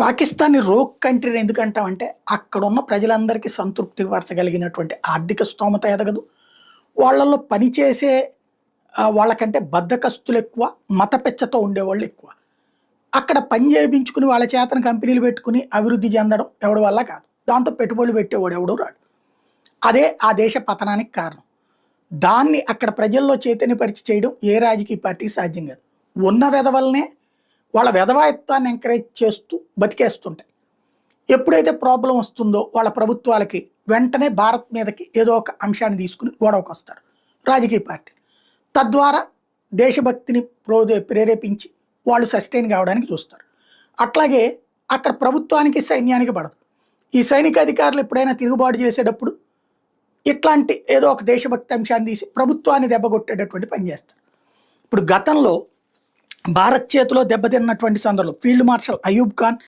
పాకిస్తాన్‌ని rogue country ఎందుకంటామంటే, అక్కడున్న ప్రజలందరికీ సంతృప్తి పరచగలిగినటువంటి ఆర్థిక స్తోమత ఎదగదు. వాళ్ళలో పనిచేసే వాళ్ళకంటే బద్ధకస్తులెక్కువ, మత పిచ్చతో ఉండేవాళ్ళెక్కువ. అక్కడ పని చేపించుకుని వాళ్ళ చేతన కంపెనీలు పెట్టుకొని అభివృద్ధి చెందడం ఎవడి వల్ల కాదు. దాంతో పెట్టుబడులు పెట్టేవాడు ఎవడు రాడు. అదే ఆ దేశ పతనానికి కారణం. దాన్ని అక్కడ ప్రజల్లో చైతన్యపరిచి చేయడం ఏ రాజకీయ పార్టీకి సాధ్యం కాదు. ఉన్న వెధవలనే వాళ్ళ వెధవాయత్వాన్ని ఎంకరేజ్ చేస్తూ బతికేస్తుంటాయి. ఎప్పుడైతే ప్రాబ్లం వస్తుందో వాళ్ళ ప్రభుత్వాలకి వెంటనే భారత్ మీదకి ఏదో ఒక అంశాన్ని తీసుకుని గొడవకొస్తారు రాజకీయ పార్టీ. తద్వారా దేశభక్తిని ప్రేరేపించి వాళ్ళు సస్టైన్ కావడానికి చూస్తారు. అట్లాగే అక్కడ ప్రభుత్వానికి సైన్యానికి పడదు. ఈ సైనిక అధికారులు ఎప్పుడైనా తిరుగుబాటు చేసేటప్పుడు ఇట్లాంటి ఏదో ఒక దేశభక్తి అంశాన్ని తీసి ప్రభుత్వాన్ని దెబ్బకొట్టేటటువంటి పని చేస్తారు. ఇప్పుడు గతంలో భారత్ చేతిలో దెబ్బతిన్నటువంటి సందర్భంలో ఫీల్డ్ మార్షల్ అయూబ్ ఖాన్